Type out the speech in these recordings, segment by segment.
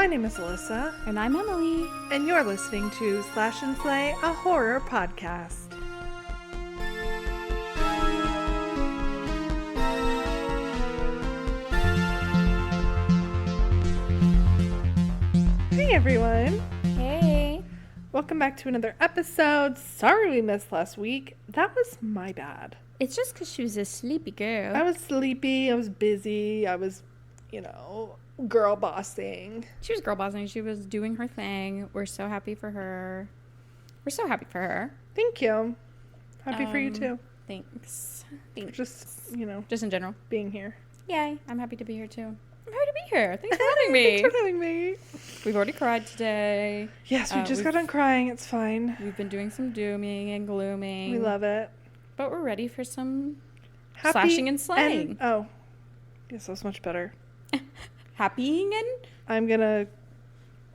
My name is Alyssa. And I'm Emily. And you're listening to Slash and Slay, a horror podcast. Hey everyone. Hey. Welcome back to another episode. Sorry we missed last week. That was my bad. It's just because she was a sleepy girl. I was sleepy. I was busy. I was, girl bossing. She was girl bossing. She was doing her thing. We're so happy for her. Thank you. Happy for you too. Thanks. Just, Just in general. being here. Yay. I'm happy to be here too. I'm happy to be here. Thanks for having me. Thanks for having me. We've already cried today. Yes, we just got done crying. It's fine. We've been doing some dooming and glooming. We love it. But we're ready for some Happy slashing and slaying. Yes, that's much better. Happying and? I'm going to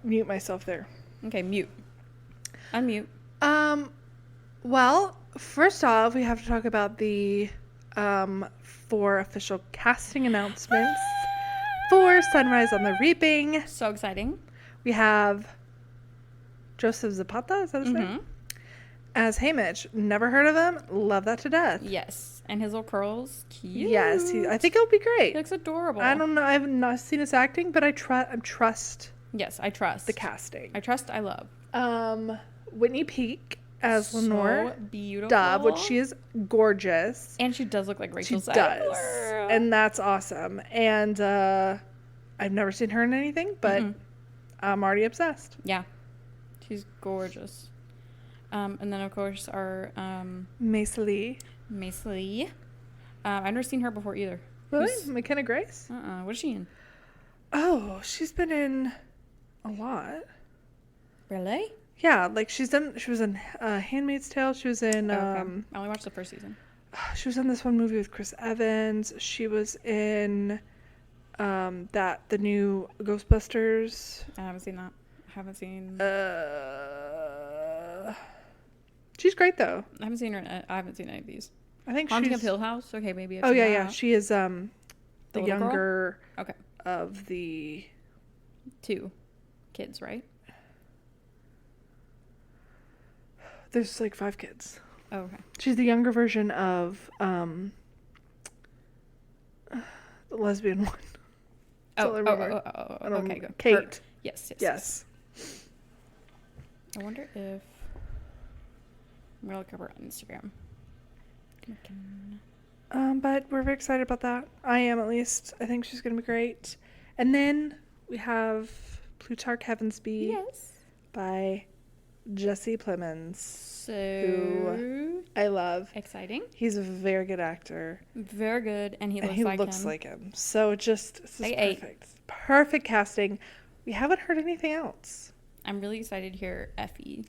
mute myself there. Okay, mute. Unmute. Well, first off, we have to talk about the 4 official casting announcements for Sunrise on the Reaping. So exciting. We have Joseph Zapata, is that his name? As Haymitch. Never heard of him. Love that to death. Yes. And his little curls. Cute. Yes. I think it'll be great. He looks adorable. I don't know. I have not seen his acting, but I trust. Yes, I trust. The casting. I love. Whitney Peak as Lenore. So beautiful. Dove, which she is gorgeous. And she does look like Rachel Zegler. Does. And that's awesome. And I've never seen her in anything, but I'm already obsessed. Yeah. She's gorgeous. And then, of course, our... Mace Lee. I've never seen her before either. Really? McKenna Grace? What is she in? Oh, she's been in a lot. Really? Yeah, like she was in Handmaid's Tale. She was in... I only watched the first season. She was in this one movie with Chris Evans. She was in the new Ghostbusters. I haven't seen that. She's great though. I haven't seen her. I haven't seen any of these. I think Haunting she's... of Hill House. Okay, maybe. Yeah. She is the younger girl? Okay. of the 2 kids, right? There's like 5 kids. Oh, okay. She's the younger version of the lesbian one. Okay, good. Kate. Her. Yes. I wonder if I'm gonna look up her on Instagram. But we're very excited about that. I am, at least. I think she's gonna be great. And then we have Plutarch Heavensby. Yes. By Jesse Plemons. Who I love. Exciting. He's a very good actor. Very good, and he looks like him. So this is perfect. 8. Perfect casting. We haven't heard anything else. I'm really excited to hear Effie.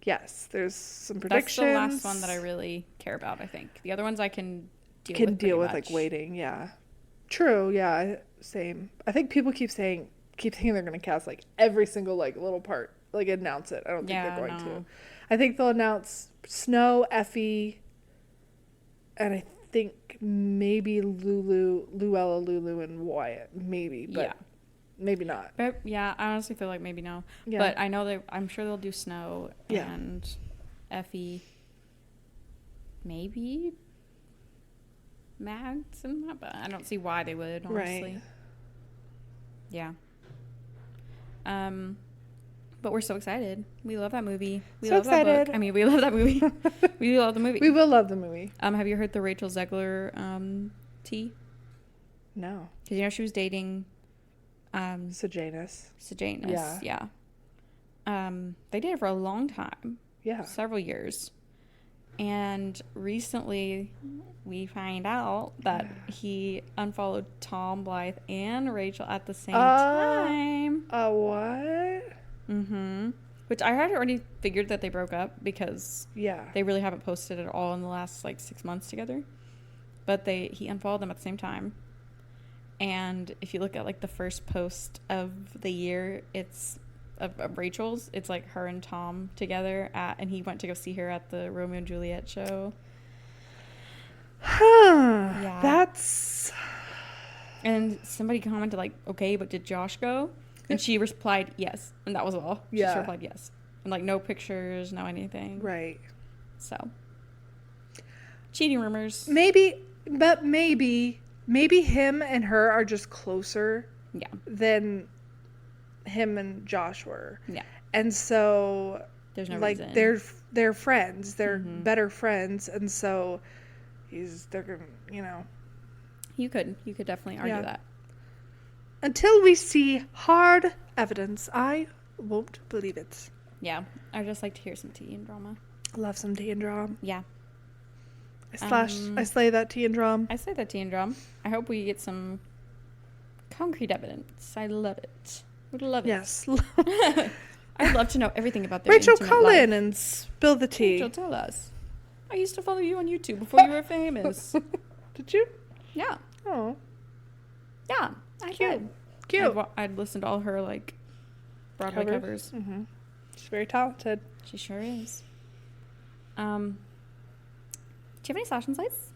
Yes, there's some predictions. That's the last one that I really care about, I think. The other ones I can deal with like waiting, yeah. True, yeah, same. I think people keep thinking they're going to cast like every single like little part, like announce it. I don't think they're going to. I think they'll announce Snow, Effie, and I think maybe Luella, Lulu, and Wyatt, maybe, but maybe not. But yeah, I honestly feel like maybe no. Yeah. But I know I'm sure they'll do Snow and Effie, maybe Mags and that, but I don't see why they would, honestly. Right. Yeah. But we're so excited. We love that movie. We love that book. I mean, we love that movie. We love the movie. We will love the movie. Have you heard the Rachel Zegler tea? No. Because she was dating Sejanus. Yeah. They dated for a long time. Yeah. Several years. And recently we find out that he unfollowed Tom Blythe and Rachel at the same time. What? Which I had already figured that they broke up because they really haven't posted at all in the last like 6 months together. But he unfollowed them at the same time. And if you look at like the first post of the year, it's of Rachel's. It's like her and Tom together and he went to go see her at the Romeo and Juliet show. That's... And somebody commented like, okay, but did Josh go? And she replied yes. And that was all. She just Yeah. replied yes. And like no pictures, no anything. Right. So. Cheating rumors. Maybe him and her are just closer Yeah. than him and Josh were. Yeah. And so There's no like reason. they're friends. They're better friends, and so they're gonna, you know. You could definitely argue that. Until we see hard evidence, I won't believe it. Yeah. I just like to hear some tea and drama. Love some tea and drum. Yeah. I slay that tea and drum. I say that tea and drum. I hope we get some concrete evidence. I love it. Would love it. Yes. I'd love to know everything about their Rachel, intimate call life. in and spill the tea. Rachel, tell us. I used to follow you on YouTube before you were famous. Did you? Yeah. Oh. Yeah. I did. Cute. I'd listen to all her like Broadway covers. Mm-hmm. She's very talented. She sure is. Do you have any slash and slays?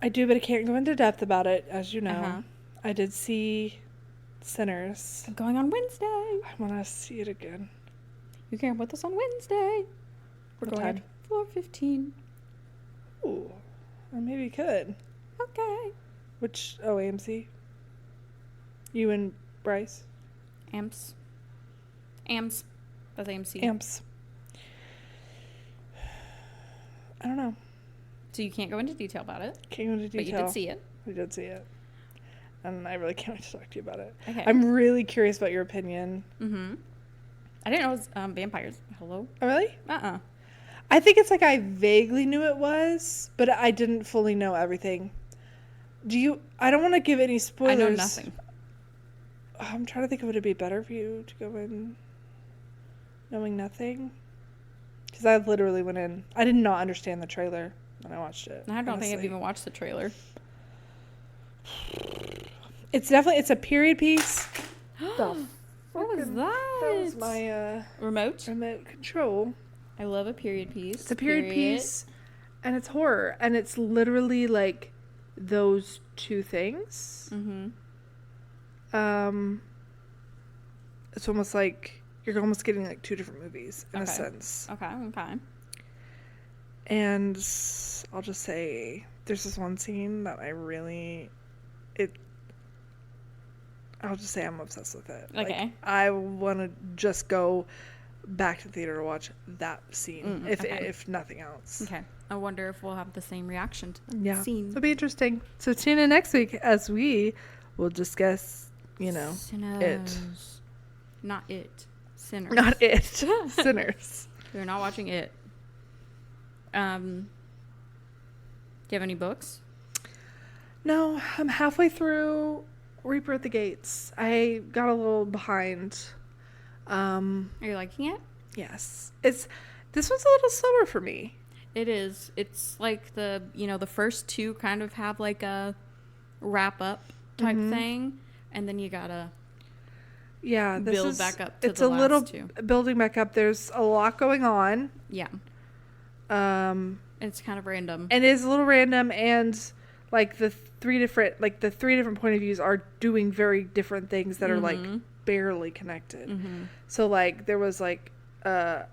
I do, but I can't go into depth about it, as you know. Uh-huh. I did see Sinners. I'm going on Wednesday. I want to see it again. You can come with us on Wednesday. We're What going time? at 4:15. Ooh. I maybe could. Okay. Which, AMC? You and Bryce? Amps. That's AMC. Amps. I don't know. So you can't go into detail about it. Can't go into detail. But you did see it. We did see it. And I really can't wait to talk to you about it. Okay. I'm really curious about your opinion. Mm-hmm. I didn't know it was vampires. Hello? Oh, really? Uh-uh. I think it's like I vaguely knew it was, but I didn't fully know everything. I don't want to give any spoilers. I know nothing. I'm trying to think of would it be better for you to go in knowing nothing? Because I literally went in. I did not understand the trailer when I watched it. I don't think I've even watched the trailer. It's a period piece. What was that? That was my remote control. I love a period piece. It's a period piece, and it's horror, and it's literally like those two things. Mm-hmm. It's almost like you're almost getting like two different movies in a sense. Okay. And I'll just say there's this one scene that I'll just say I'm obsessed with it. Okay. Like, I want to just go back to the theater to watch that scene, if nothing else. Okay. I wonder if we'll have the same reaction to the scene. It'll be interesting. So tune in next week as we will discuss, Sinners. it. Not it. Sinners. Not it. Sinners. We're not watching it. Do you have any books? No, I'm halfway through Reaper at the Gates. I got a little behind. Are you liking it? Yes. This one's a little slower for me. It is. It's like the first two kind of have like a wrap up type thing, and then you gotta build back up to the last two. Building back up. There's a lot going on. Yeah. It's kind of random. And it is a little random, and like the three different point of views are doing very different things that are like barely connected. So like there was like and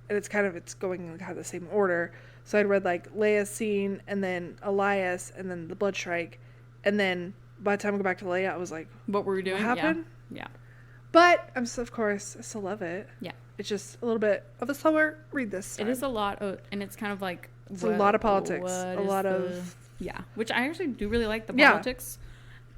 it's going in kind of the same order. So I'd read like Leia's scene, and then Elias, and then the blood strike, and then by the time I go back to Leia, I was like, what were we doing? What happened? Yeah. But of course I still love it. Yeah. It's just a little bit of a slower read this time. It is a lot and it's kind of like it's a lot of politics. Which I actually do really like the politics.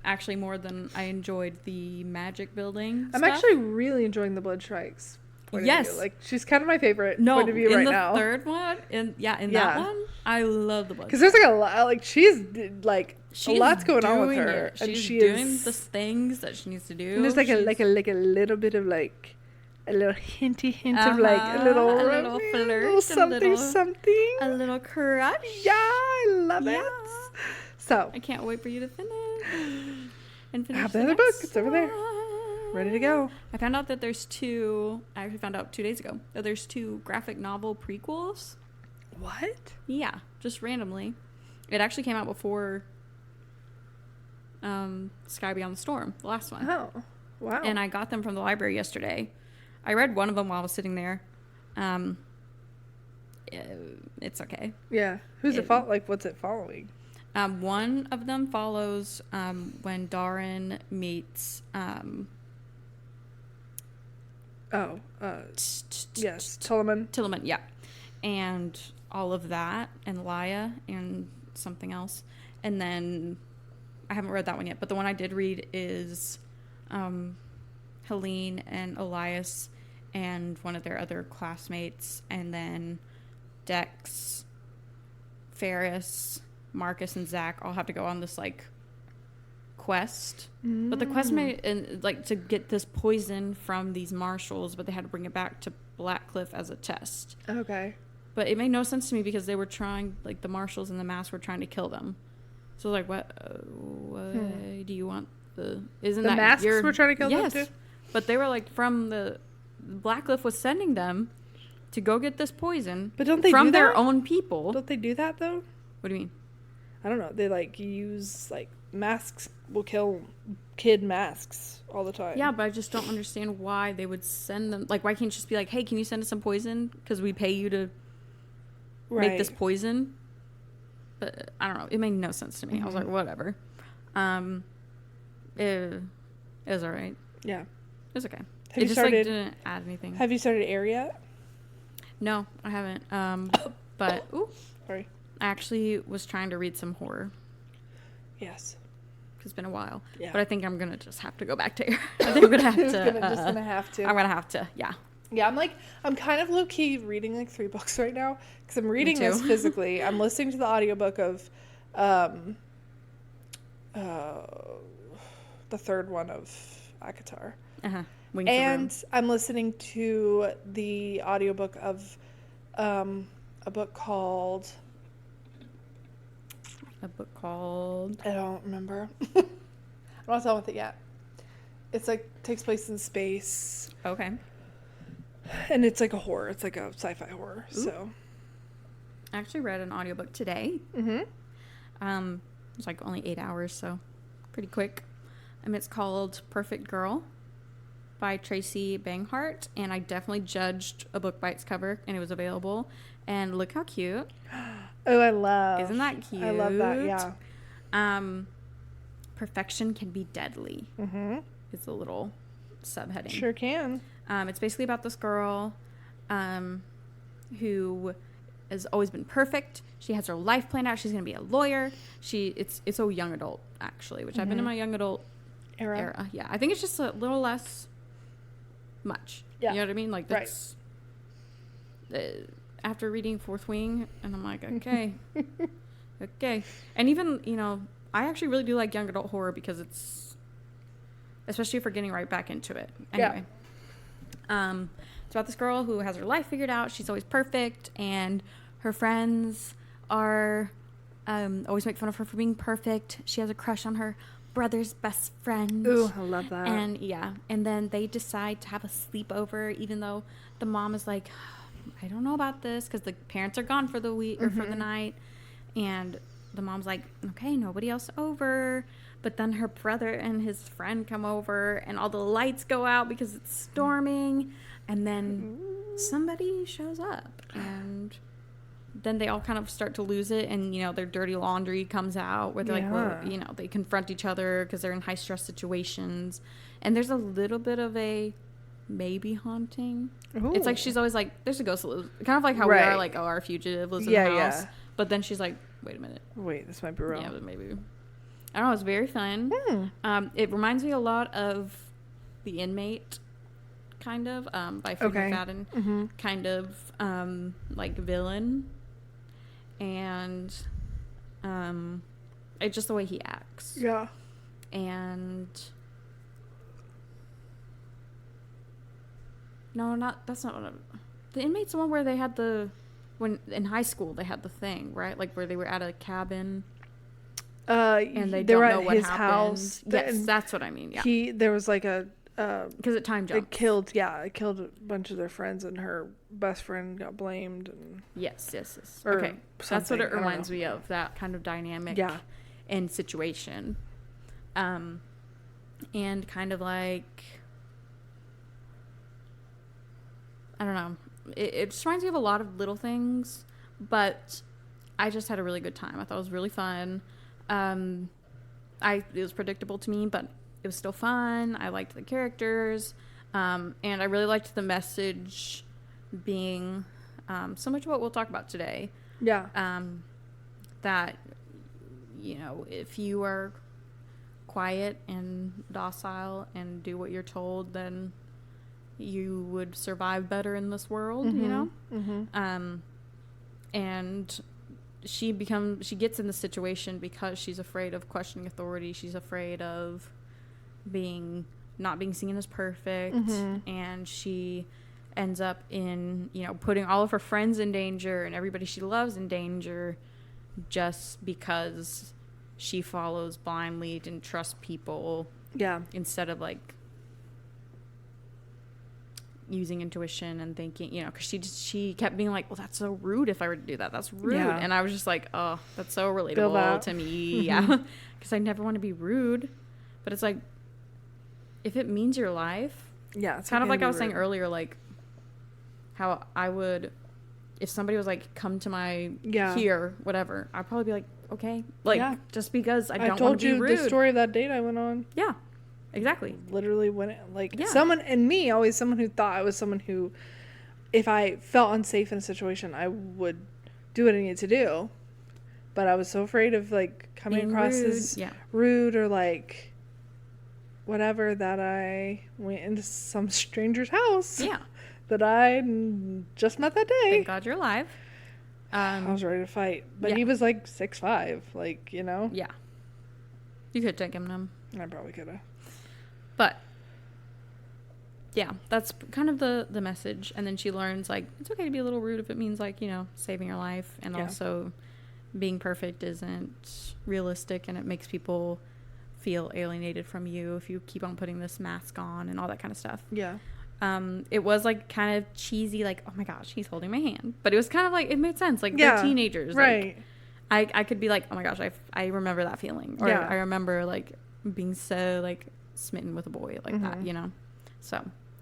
Actually, more than I enjoyed the magic building I'm stuff. actually really enjoying the blood strikes. Yes, like she's kind of my favorite point of view right now. In the third one, that one, I love the blood. Because there's like a lot, like she's like a lot's going on with her, and she's doing the things that she needs to do. And there's like a little bit of like a little hint of like a little flirt, something, a little crush. Yeah, I love it. So I can't wait for you to finish. And finish I have the other book. It's over there, ready to go. I found out that there's two. I actually found out 2 days ago that there's 2 graphic novel prequels. What? Yeah, just randomly. It actually came out before Sky Beyond the Storm, the last one. Oh, wow. And I got them from the library yesterday. I read one of them while I was sitting there. It's okay. Yeah. What's it following? One of them follows when Darren meets yes, Tillman, yeah, and all of that, and Laya, and something else. And then I haven't read that one yet, but the one I did read is Helene and Elias and one of their other classmates, and then Dex, Ferris, Marcus, and Zach all have to go on this like quest. But the quest to get this poison from these marshals, but they had to bring it back to Blackcliff as a test. Okay. But it made no sense to me because they were trying, like, the marshals and the mask were trying to kill them. So like, what do you want? Isn't that masks were trying to kill them too? But they were like, from the Blackcliff was sending them to go get this poison, but don't they from do their that? own people. Don't they do that though? What do you mean? I don't know. They like use like masks will kill kid masks all the time. Yeah, but I just don't understand why they would send them. Like, why can't you just be like, hey, can you send us some poison? Because we pay you to make this poison. But I don't know. It made no sense to me. I was like, whatever. It was all right. Yeah. It was okay. Have you started, didn't add anything. Have you started Air yet? No, I haven't. But sorry. I actually was trying to read some horror. Yes. It's been a while. Yeah. But I think I'm gonna just have to go back to Air. I think I'm gonna have to. I'm gonna have to. Yeah. Yeah, I'm kind of low key reading like 3 books right now because I'm reading this physically. I'm listening to the audiobook of the third one of Akatar. And I'm listening to the audiobook of a book called I don't remember. I'm not done with it yet. It's like takes place in space. Okay. And it's like a horror. It's like a sci-fi horror. Ooh. So I actually read an audiobook today. It was like only 8 hours, so pretty quick. It's called Perfect Girl by Tracy Banghart, and I definitely judged a book by its cover, and it was available. And look how cute. Oh, I love. Isn't that cute? I love that, yeah. Perfection can be deadly. It's a little subheading. Sure can. It's basically about this girl who has always been perfect. She has her life planned out. She's going to be a lawyer. It's a young adult, actually, which I've been in my young adult era. Yeah, I think it's just a little less much. Yeah. You know what I mean? Like, that's... Right. After reading Fourth Wing, and I'm like, okay. Okay. And even, I actually really do like young adult horror because it's... Especially if we're getting right back into it. Anyway. Yeah. It's about this girl who has her life figured out. She's always perfect, and her friends are always make fun of her for being perfect. She has a crush on her brother's best friend. Ooh, I love that. And and then they decide to have a sleepover, even though the mom is like, I don't know about this, because the parents are gone for the week or for the night, and the mom's like, okay, nobody else over. But then her brother and his friend come over, and all the lights go out because it's storming. And then somebody shows up, and then they all kind of start to lose it. And, their dirty laundry comes out where they're like, well, they confront each other because they're in high stress situations. And there's a little bit of a maybe haunting. Ooh. It's like she's always like, there's a ghost that lives. Kind of like how we are like, our fugitive lives in the house. Yeah. But then she's like, wait a minute. Wait, this might be real. Yeah, but maybe. I don't know. It's very fun. It reminds me a lot of The Inmate, kind of, by Freddie McFadden, kind of like villain, and it's just the way he acts. Yeah. And that's not what The Inmate's the one where they had when in high school they had the thing, right? Like where they were at a cabin. And they don't know what happened. House. Yes, that's what I mean. Yeah. There was like a because it time jumps. It killed a bunch of their friends, and her best friend got blamed. And yes. Okay, that's what it reminds me of. That kind of dynamic and situation. And kind of like, I don't know. It just reminds me of a lot of little things, but I just had a really good time. I thought it was really fun. It was predictable to me, but it was still fun. I liked the characters, and I really liked the message being so much of what we'll talk about today. Yeah. That, you know, if you are quiet and docile and do what you're told, then you would survive better in this world, you know? And she gets in the situation because she's afraid of questioning authority. She's afraid of not being seen as perfect. And she ends up in, you know, putting all of her friends in danger and everybody she loves in danger just because she follows blindly and trusts people. Yeah. Instead of like using intuition and thinking, you know, because she kept being like, well, that's so rude if I were to do that. That's rude. Yeah. And I was just like, oh, that's so relatable to me. Yeah. Because I never want to be rude. But it's like, if it means your life. Yeah. It's kind of like I was saying earlier, like how I would, if somebody was like, come to my here, whatever, I'd probably be like, okay. Like, just because I don't want to be rude. I told you the story of that date I went on. Yeah. Exactly. Literally went someone, and me, always someone who thought I was someone who, if I felt unsafe in a situation, I would do what I needed to do. But I was so afraid of like coming being across rude. As rude or like whatever that I went into some stranger's house. Yeah. That I just met that day. Thank God you're alive. I was ready to fight. But he was like 6'5", like, you know? Yeah. You could take him. I probably could have. But yeah, that's kind of the message. And then she learns like it's okay to be a little rude if it means like, you know, saving your life, and also being perfect isn't realistic, and it makes people feel alienated from you if you keep on putting this mask on and all that kind of stuff. Yeah. It was like kind of cheesy, like, oh my gosh, he's holding my hand, but it was kind of like, it made sense, like they're teenagers, right? Like, I could be like, oh my gosh, I remember that feeling, or I remember like being so like smitten with a boy like that, you know? So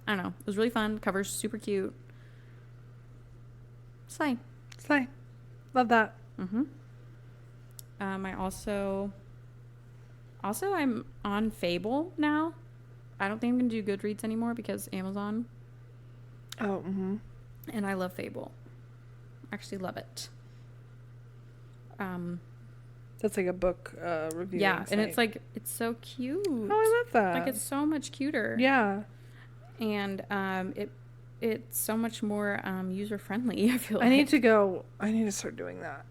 I don't know, it was really fun. Cover's super cute. Slay love that. I also I'm on Fable now. I don't think I'm gonna do Goodreads anymore because Amazon. And I love Fable. Actually love it. That's like a book review. Yeah, and it's like, it's so cute. Oh, I love that. Like, it's so much cuter. Yeah. And it's so much more user friendly, I feel like. I need to start doing that.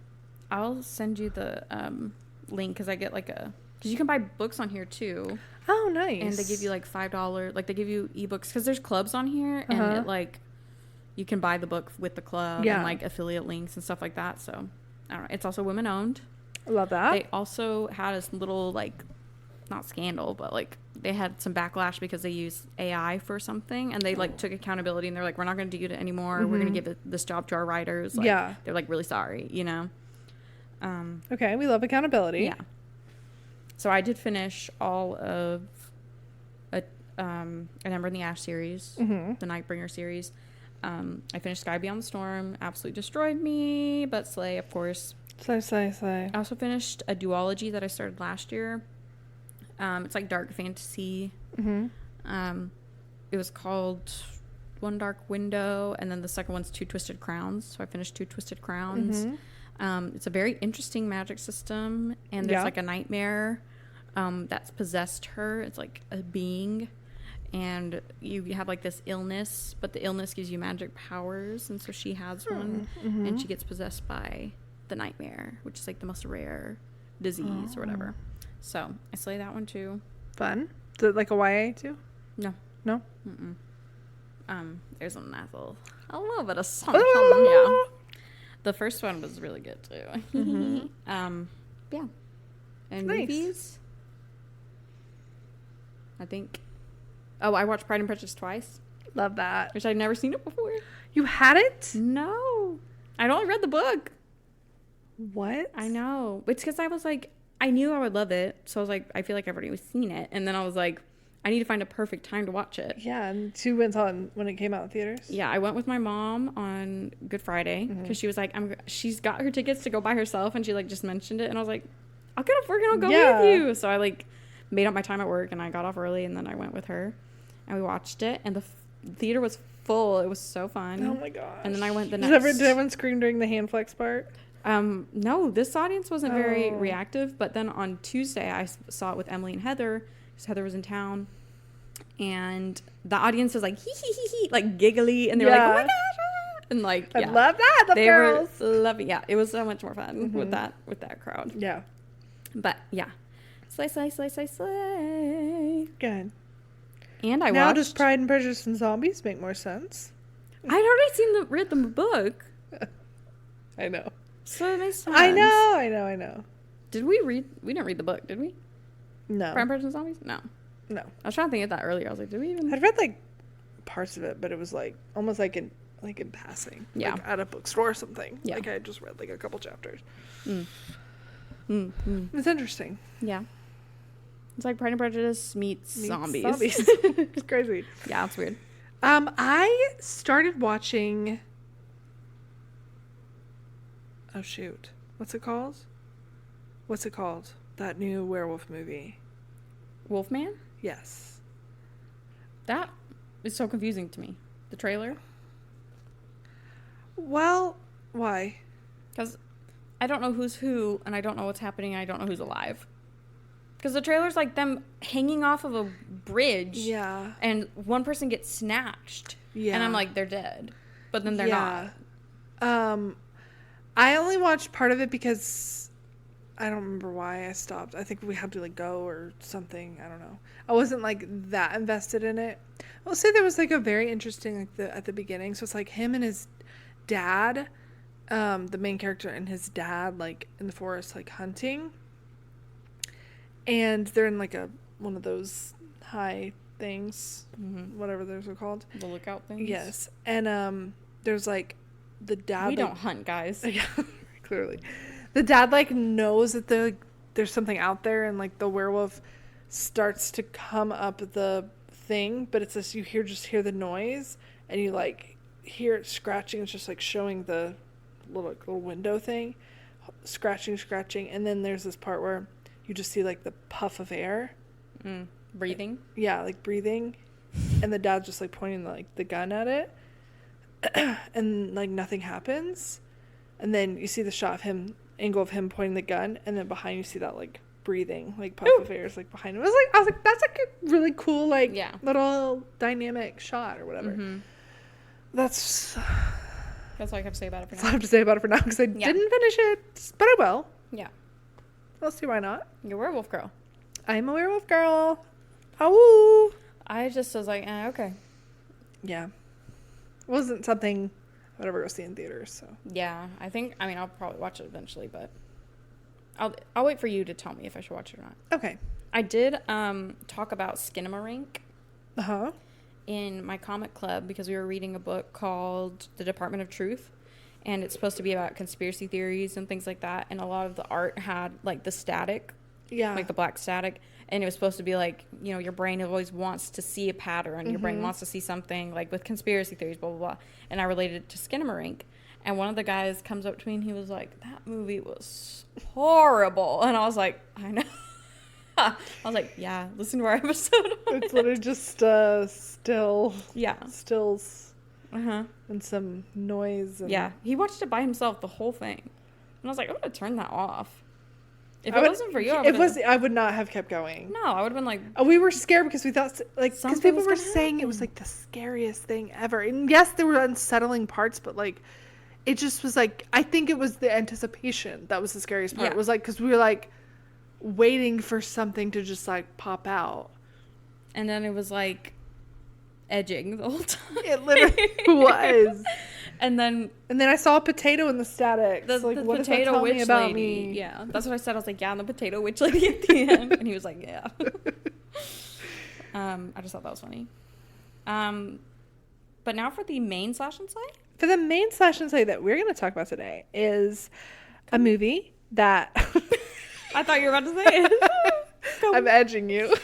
I'll send you the link, because I get like because you can buy books on here too. Oh, nice. And they give you like $5, like they give you ebooks, because there's clubs on here, and it like, you can buy the book with the club and like affiliate links and stuff like that. So I don't know. It's also women owned. I love that. They also had a little like, not scandal, but like they had some backlash because they used AI for something, and they like took accountability, and they're like, we're not going to do it anymore. We're going to give this job to our writers. Like, they're like really sorry, you know? Okay. We love accountability. Yeah. So I did finish all of An Ember in the Ash series, the Nightbringer series. I finished Sky Beyond the Storm. Absolutely destroyed me, but Slay, of course. Slay. I also finished a duology that I started last year. It's like dark fantasy. It was called One Dark Window, and then the second one's Two Twisted Crowns. So I finished Two Twisted Crowns. It's a very interesting magic system, and there's like a nightmare that's possessed her. It's like a being, and you have like this illness, but the illness gives you magic powers, and so she has one, and she gets possessed by the nightmare, which is like the most rare disease or whatever. So I slay that one too. Fun. Is it like a YA too? No. There's a little bit of something. Yeah. The first one was really good too. Yeah. And movies, I think. Oh, I watched Pride and Prejudice twice. Love that. Which I'd never seen it before. You had it? No. I'd only read the book. What? I know. It's because I was like, I knew I would love it. So I was like, I feel like I've already seen it. And then I was like, I need to find a perfect time to watch it. Yeah, and she went on when it came out in theaters. Yeah, I went with my mom on Good Friday because she was like, she's got her tickets to go by herself, and she like just mentioned it, and I was like, I'll get off work and I'll go with you. So I like made up my time at work, and I got off early, and then I went with her, and we watched it, and the theater was full. It was so fun. Oh my gosh! And then I went the next. Did everyone scream during the hand flex part? No, this audience wasn't very reactive. But then on Tuesday, I saw it with Emily and Heather. Because Heather was in town, and the audience was like hee hee hee hee, like giggly, and they were like, oh my gosh, and like I love that. The girls were loving. Yeah, it was so much more fun with that crowd. Yeah, but yeah, slay, slay, slay, slay, slay. Good. And I now watched. Does Pride and Prejudice and Zombies make more sense? I'd already read the book. I know. So it makes sense. I know. Did we read? We didn't read the book, did we? No. Pride and Prejudice and Zombies? No. I was trying to think of that earlier. I was like, did we even? I'd read like parts of it, but it was like almost like in passing. Yeah. Like at a bookstore or something. Yeah. Like I just read like a couple chapters. It's interesting. Yeah. It's like Pride and Prejudice meets zombies. It's crazy. Yeah, it's weird. I started watching. Oh shoot! What's it called? That new werewolf movie. Wolfman? Yes. That is so confusing to me. The trailer. Well, why? Because I don't know who's who, and I don't know what's happening, and I don't know who's alive. Because the trailer's like them hanging off of a bridge. Yeah. And one person gets snatched. Yeah. And I'm like, they're dead. But then they're not. I only watched part of it because I don't remember why I stopped. I think we had to like go or something. I don't know. I wasn't like that invested in it. I'll say there was like a very interesting like at the beginning. So it's like him and his dad, the main character and his dad like in the forest like hunting. And they're in like one of those high things, whatever those are called. The lookout things? Yes. And there's like the dad. We don't hunt, guys. Yeah, clearly. The dad like knows that there's something out there, and like the werewolf starts to come up the thing, but it's this you hear the noise, and you like hear it scratching. It's just like showing the little window thing, scratching, and then there's this part where you just see like the puff of air, breathing. Yeah, like breathing, and the dad's just like pointing the gun at it, and like nothing happens, and then you see the angle of him pointing the gun, and then behind you see that like breathing like puff of air is like behind him. I was like that's like a really cool like little dynamic shot or whatever. That's all I have to say about it for now. That's all I have to say about it for now because I didn't finish it, but I will. Yeah. I'll see why not. You're a werewolf girl. I'm a werewolf girl. Oh. I just was like, okay. Yeah. It wasn't something I would ever go see in theaters, so. Yeah, I'll probably watch it eventually, but I'll wait for you to tell me if I should watch it or not. Okay. I did talk about Skinamarink. Uh-huh. In my comic club because we were reading a book called The Department of Truth. And it's supposed to be about conspiracy theories and things like that. And a lot of the art had, like, the static. Yeah. Like, the black static. And it was supposed to be, like, you know, your brain always wants to see a pattern. Your brain wants to see something, like, with conspiracy theories, blah, blah, blah. And I related it to Skinamarink. And one of the guys comes up to me and he was like, that movie was horrible. And I was like, I know. I was like, yeah, listen to our episode. It's literally just still. Yeah. Stills. Uh-huh. And some noise. And yeah. He watched it by himself, the whole thing. And I was like, I'm going to turn that off. If it wasn't for you, I would not have kept going. No, I would have been like... we were scared because we thought, like, because people were saying it was, like, the scariest thing ever. And yes, there were unsettling parts, but, like, it just was, like, I think it was the anticipation that was the scariest part. Yeah. It was, like, because we were, like, waiting for something to just, like, pop out. And then it was, like... edging the whole time. It literally was. And then I saw a potato in the static. The what potato does that tell witch me about lady. Me? Yeah, that's what I said. I was like, yeah, and the potato witch lady at the end. And he was like, yeah. I just thought that was funny. But now for the main Slash and Slay. For the main Slash and Slay that we're going to talk about today is a movie that I thought you were about to say it. I'm edging you.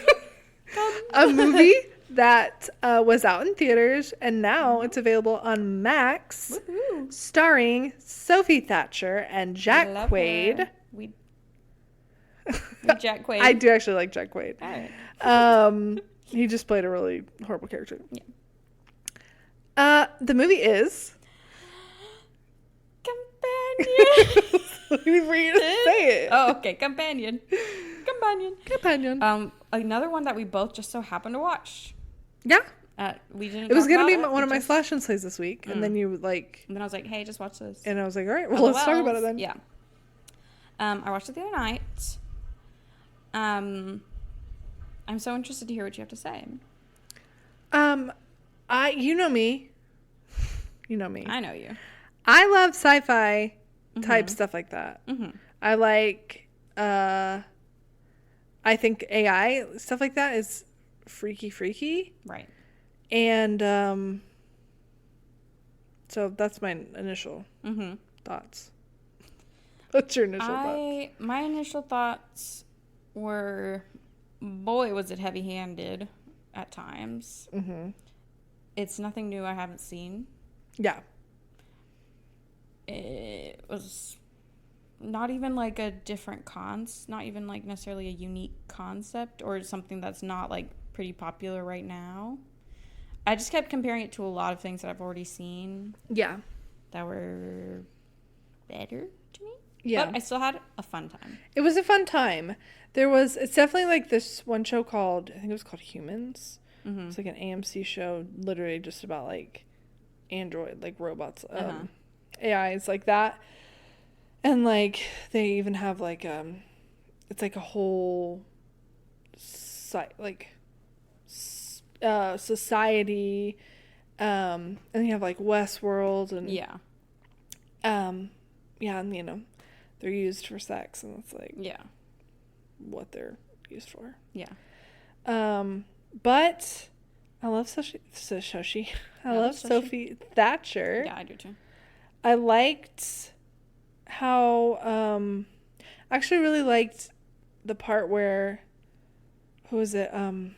A movie that was out in theaters and now it's available on Max. Woohoo. Starring Sophie Thatcher and Jack Quaid. We Jack Quaid. I do actually like Jack Quaid. All right. He just played a really horrible character. Yeah. The movie is Companion. waiting for you to say it. Oh, okay. Companion. Another one that we both just so happened to watch. Yeah. We didn't. It was going to be one of my slash and slays this week, and then you like. And then I was like, "Hey, just watch this." And I was like, "All right, well, let's talk about it then." Yeah. I watched it the other night. I'm so interested to hear what you have to say. You know me. You know me. I know you. I love sci-fi type stuff like that. Mm-hmm. I like. I think AI stuff like that is freaky. Right. And so that's my initial thoughts. What's your initial thoughts? My initial thoughts were, boy, was it heavy-handed at times. Mm-hmm. It's nothing new I haven't seen. Yeah. It was not even like a different not even like necessarily a unique concept or something that's not like pretty popular right now. I just kept comparing it to a lot of things that I've already seen. Yeah. That were better to me. Yeah. But I still had a fun time. It was a fun time. It's definitely like this one show called, I think it was called Humans. Mm-hmm. It's like an AMC show, literally just about like android, like robots, AIs like that. And like they even have like it's like a whole society, and you have like Westworld and and you know they're used for sex and it's like what they're used for. But I love Sophie. I love Sophie Thatcher. Yeah, I do too. I liked how I actually really liked the part where who was it? Oh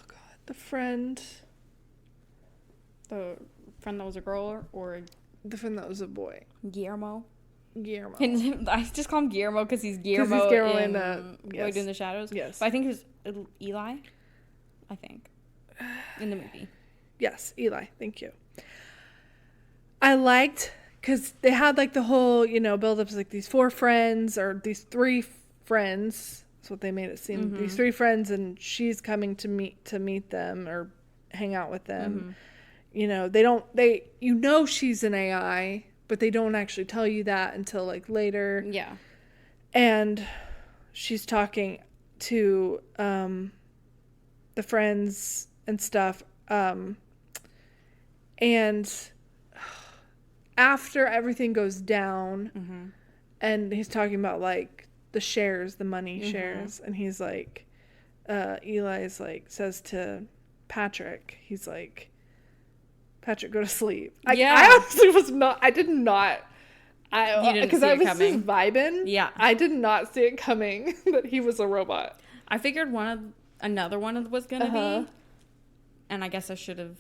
God, the friend that was a girl or the friend that was a boy. Guillermo. I just call him Guillermo because he's Guillermo in Quaid in the Shadows. Yes. But I think it was Eli. I think in the movie. Yes, Eli. Thank you. I liked because they had like the whole build-ups like these 4 friends or these 3 friends. That's what they made it seem. Mm-hmm. These 3 friends and she's coming to meet them or hang out with them. Mm-hmm. She's an AI, but they don't actually tell you that until like later. Yeah. And she's talking to the friends and stuff. And after everything goes down, and he's talking about like the shares, the money shares, and he's like, Eli's like says to Patrick, he's like, Patrick, go to sleep. I honestly was not. I did not. Because I was just vibing. Yeah, I did not see it coming that he was a robot. I figured another one was gonna be, and I guess I should have.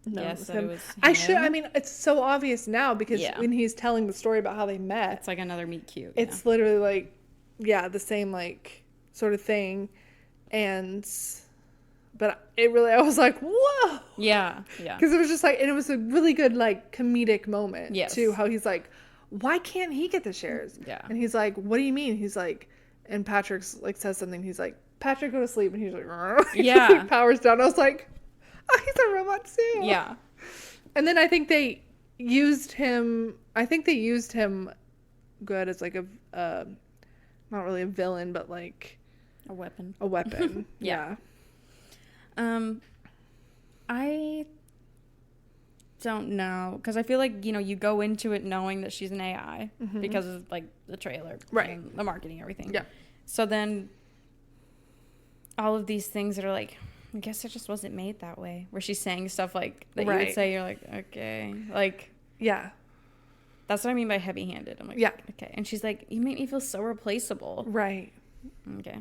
Yes, that it was him. I should. I mean, it's so obvious now because when he's telling the story about how they met, it's like another meet cute. It's literally like, the same like sort of thing, but it really, I was like, whoa. Yeah. Because it was just like, and it was a really good like comedic moment too. How he's like, why can't he get the shares? Yeah. And he's like, what do you mean? He's like, and Patrick's like says something. He's like, Patrick, go to sleep, and he's like, like, powers down. I was like. Oh, he's a robot too. Yeah. And then I think they used him good as like a not really a villain, but like a weapon. Yeah. I don't know because I feel like you go into it knowing that she's an AI because of like the trailer, right? And the marketing, everything. Yeah. So then all of these things that are like. I guess it just wasn't made that way. Where she's saying stuff like that you would say, you're like, okay, like, yeah. That's what I mean by heavy-handed. I'm like, yeah, okay. And she's like, you make me feel so replaceable. Right. Okay.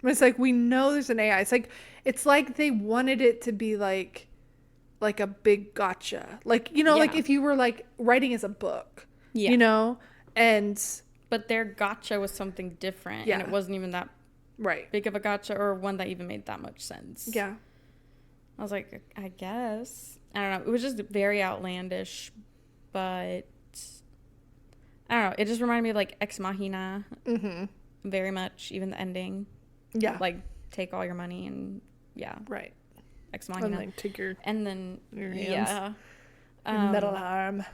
But it's like, we know there's an AI. It's like they wanted it to be like a big gotcha. Like, you know, like if you were like writing as a book, you know, but their gotcha was something different. Yeah. And it wasn't even that big of a gotcha or one that even made that much sense. Yeah. I was like, I guess. I don't know. It was just very outlandish, but I don't know. It just reminded me of like Ex Machina. Mm-hmm. Very much. Even the ending. Yeah. Like, take all your money and, Right. Ex Machina. And like take your... And then, your hands. Your metal arm.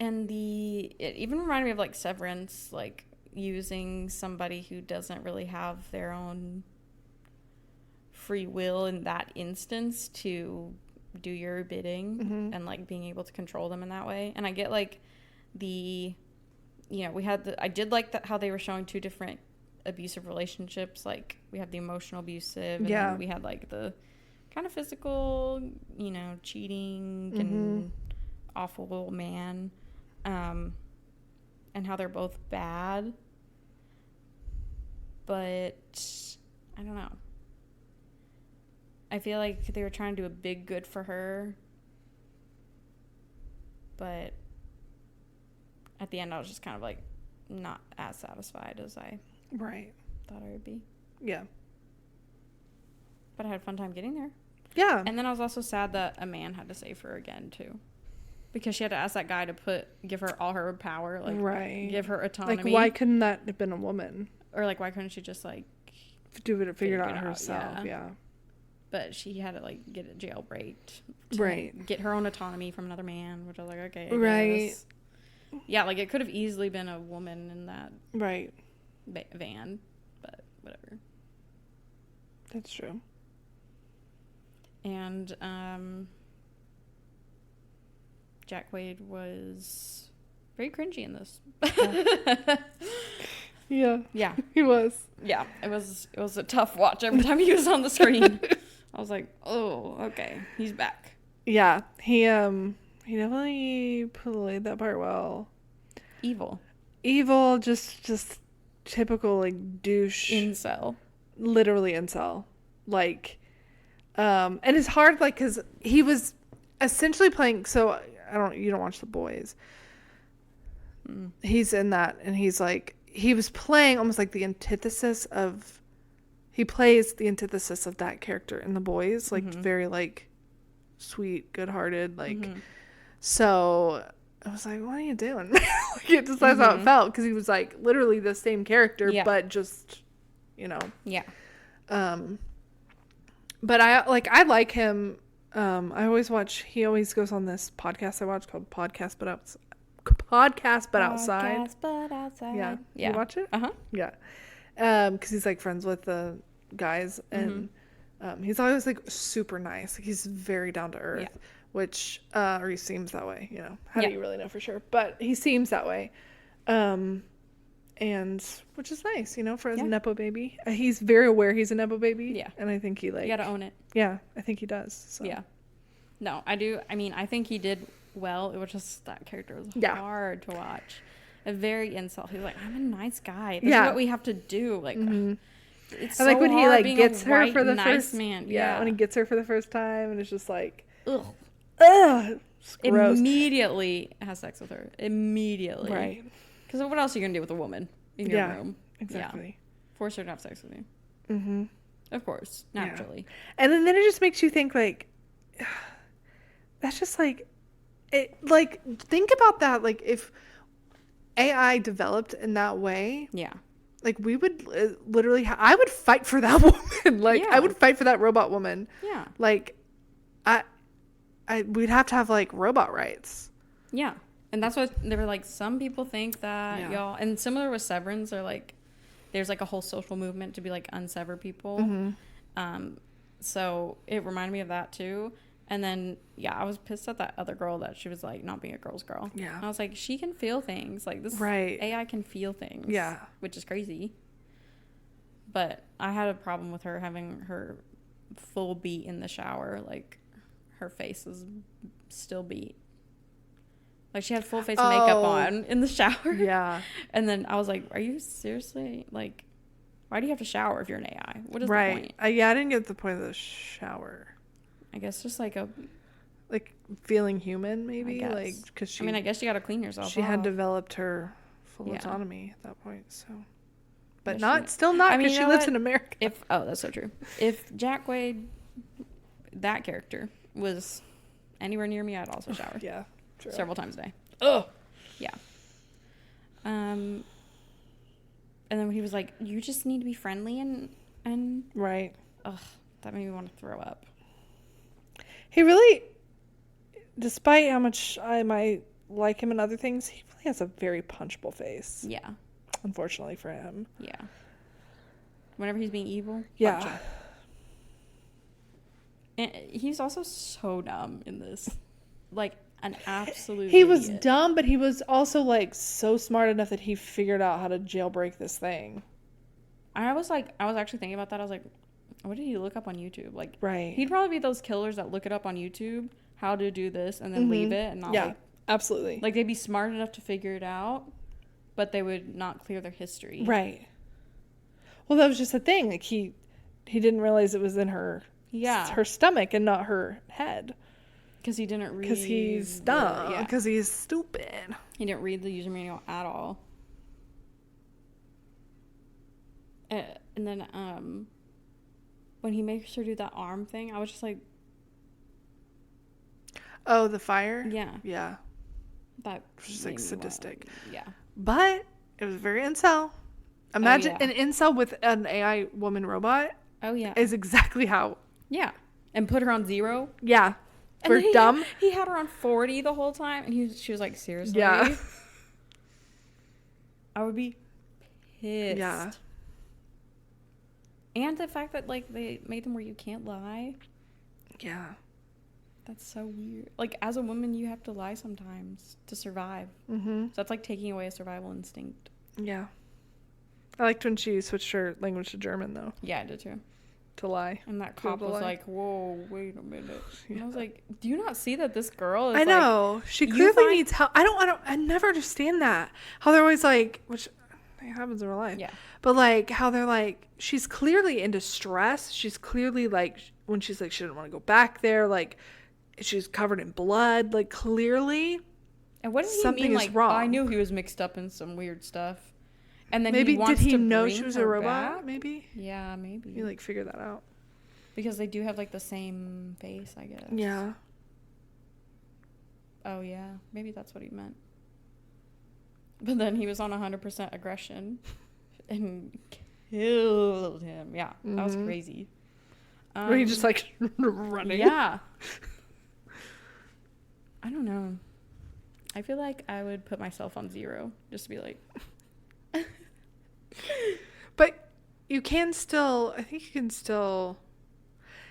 And it even reminded me of like Severance, like using somebody who doesn't really have their own free will in that instance to do your bidding and like being able to control them in that way. And I get like I did like that how they were showing two different abusive relationships. Like we have the emotional abusive and then we had like the kind of physical, you know, cheating and awful man. And how they're both bad. But I don't know. I feel like they were trying to do a big good for her. But at the end I was just kind of like not as satisfied as I thought I would be. Yeah. But I had a fun time getting there. Yeah. And then I was also sad that a man had to save her again too. Because she had to ask that guy to give her all her power, like give her autonomy. Like, why couldn't that have been a woman? Or like, why couldn't she just like figure it out herself? Yeah. But she had to like get a jailbreak, like, get her own autonomy from another man, which I was like, okay, I guess. Yeah, like it could have easily been a woman in that van, but whatever. That's true. And Jack Quaid was very cringy in this. Yeah, he was. Yeah, it was a tough watch every time he was on the screen. I was like, oh, okay, he's back. Yeah, he definitely played that part well. Evil, just typical like douche incel, literally incel. Like, and it's hard like because he was essentially playing. So you don't watch The Boys. He's in that, and he's like he was playing almost like the antithesis of. He plays the antithesis of that character in The Boys, like very like sweet, good-hearted, like. So I was like, "What are you doing?" Like, that's how it felt because he was like literally the same character, but just, you know. Yeah. But I like him. I always watch. He always goes on this podcast I watch called Podcast But Outside. Podcast But Outside. Yeah. You watch it? Yeah. Because he's like friends with the guys, and he's always like super nice. Like, he's very down to earth, which or he seems that way. You know, how do you really know for sure? But he seems that way, and which is nice, you know, for a nepo baby. He's very aware he's a nepo baby. Yeah, and I think he like you gotta own it. Yeah, I think he does. So. Yeah, no, I do. I mean, I think he did well. It was just that character was hard to watch. A very incel. He's like, I'm a nice guy. This is what we have to do. Like, it's so like when he like gets her for the nice first man. Yeah, when he gets her for the first time, and it's just like, ugh, it's gross. Immediately has sex with her. Immediately, right? Because what else are you gonna do with a woman in your room? Exactly. Yeah. Force her to have sex with you. Of course, naturally. Yeah. And then it just makes you think like, that's just like, it. Like, think about that. Like, if AI developed in that way, like we would literally I would fight for that woman. Like, I would fight for that robot woman. Yeah, like we'd have to have like robot rights. Yeah, and that's what they were like. Some people think that y'all, and similar with Severance, are like there's like a whole social movement to be like unsever people. So it reminded me of that too. And then, I was pissed at that other girl that she was, like, not being a girl's girl. Yeah. And I was like, she can feel things. Like, this AI can feel things. Yeah. Which is crazy. But I had a problem with her having her full beat in the shower. Like, her face was still beat. Like, she had full face makeup on in the shower. Yeah. And then I was like, are you seriously, like, why do you have to shower if you're an AI? What is the point? Yeah, I didn't get the point of the shower. I guess just like a... Like, feeling human, maybe? Like, because she... I mean, I guess you got to clean yourself She had developed her full autonomy at that point, so... But still not, because she lives in America. That's so true. If Jack Quaid, that character, was anywhere near me, I'd also shower. Yeah, true. Several times a day. Ugh. Yeah. And then when he was like, you just need to be friendly and right. Ugh, that made me want to throw up. He really, despite how much I might like him and other things, he really has a very punchable face. Yeah. Unfortunately for him. Yeah. Whenever he's being evil. Yeah. And he's also so dumb in this. Like, an absolute He idiot. was dumb, but he was also, like, so smart enough that he figured out how to jailbreak this thing. I was actually thinking about that. I was like, what did he look up on YouTube? Like, right. He'd probably be those killers that look it up on YouTube, how to do this, and then leave it. And not absolutely. Like, they'd be smart enough to figure it out, but they would not clear their history. Right. Well, that was just the thing. Like, he didn't realize it was in her stomach and not her head. Because he didn't read. Because he's dumb. Because he's stupid. He didn't read the user manual at all. And then when he makes her do that arm thing, I was just like... Oh, the fire? Yeah. Yeah. That was just like sadistic. Yeah. But it was very incel. Imagine an incel with an AI woman robot. Oh, yeah. Is exactly how. Yeah. And put her on 0. Yeah. For dumb. He had her on 40 the whole time. And she was like, seriously? Yeah. I would be pissed. Yeah. And the fact that, like, they made them where you can't lie. Yeah. That's so weird. Like, as a woman, you have to lie sometimes to survive. Mm-hmm. So that's like taking away a survival instinct. Yeah. I liked when she switched her language to German, though. Yeah, I did too. To lie. And that cop was like, whoa, wait a minute. And I was like, do you not see that this girl is I know. Like, she clearly needs help. I never understand that. How they're always like, which happens in real life. Yeah. But like, how they're like, she's clearly in distress. She's clearly like, when she's like, she didn't want to go back there. Like, she's covered in blood. Like, clearly. And what did he something mean? is Like, wrong. I knew he was mixed up in some weird stuff. And then maybe he wants did he to know bring she was her a robot? back? Maybe. Yeah, maybe. You like figure that out. Because they do have like the same face, I guess. Yeah. Oh yeah, maybe that's what he meant. But then he was on 100% aggression and killed him. Yeah, that was crazy. Were you just like running? Yeah. I don't know. I feel like I would put myself on 0 just to be like. But you can still, I think you can still,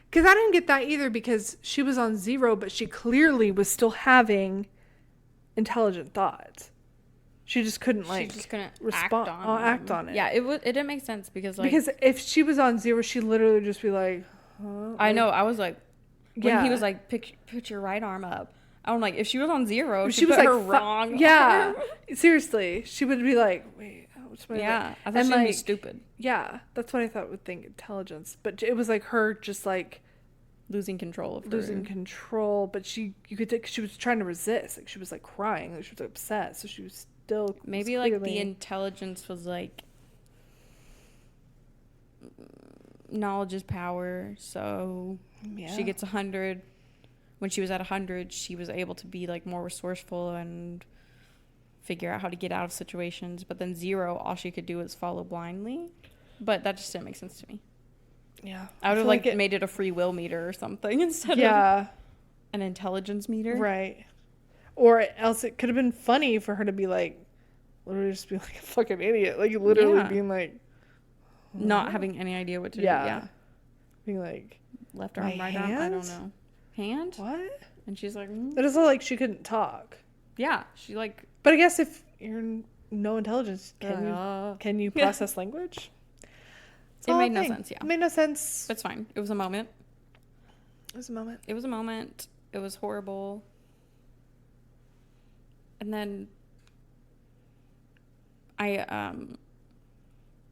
because I didn't get that either, because she was on 0, but she clearly was still having intelligent thoughts. She just couldn't like, she just couldn't respond, act on it. Yeah, it didn't make sense because if she was on 0, she'd literally just be like, huh? I know, I was like, when he was like, put your right arm up. I'm like, if she was on 0, she was like her wrong. Yeah, seriously, she would be like, wait. Yeah, I thought she'd be stupid. Yeah, that's what I thought would think intelligence. But it was like her just like losing control of her. Losing control, but you could take, she was trying to resist. Like she was like crying, like she was upset, so she was still maybe like the intelligence was like knowledge is power, so she gets 100. When she was at 100, she was able to be like more resourceful and figure out how to get out of situations. But then 0, all she could do was follow blindly. But that just didn't make sense to me. Yeah, I would have like made it a free will meter or something instead of an intelligence meter, right? Or else it could have been funny for her to be like, literally just be like a fucking idiot, like literally being like, not having any idea what to do. Yeah, being like left arm, right arm. I don't know. Hand? What? And she's like, That is all like she couldn't talk. Yeah, she like. But I guess if you're no intelligence, can you process language? It made no sense. Yeah, it made no sense. It's fine. It was a moment. It was a moment. It was a moment. It was horrible. And then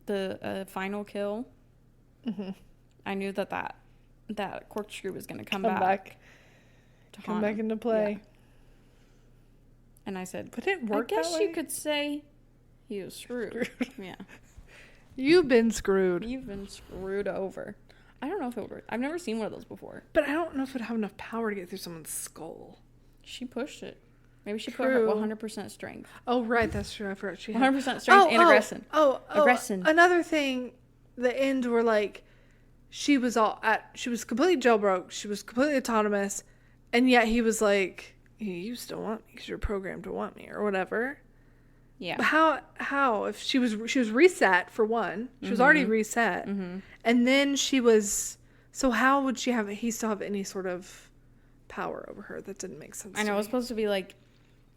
the final kill, I knew that corkscrew was going to come back into play. Yeah. And I said, but it worked. I guess you could say he was screwed. Yeah. You've been screwed. You've been screwed over. I don't know if it would work. I've never seen one of those before. But I don't know if it would have enough power to get through someone's skull. She pushed it. Maybe she put her 100% strength. Oh, right. That's true. I forgot she had 100% strength and aggression. Aggression. Another thing, the end where, like, she was completely jailbroke. She was completely autonomous. And yet he was like, you still want me because you're programmed to want me or whatever. Yeah. But how if she was reset for one, she was already reset, and then so how would he still have any sort of power over her? That didn't make sense. I know it was supposed to be like,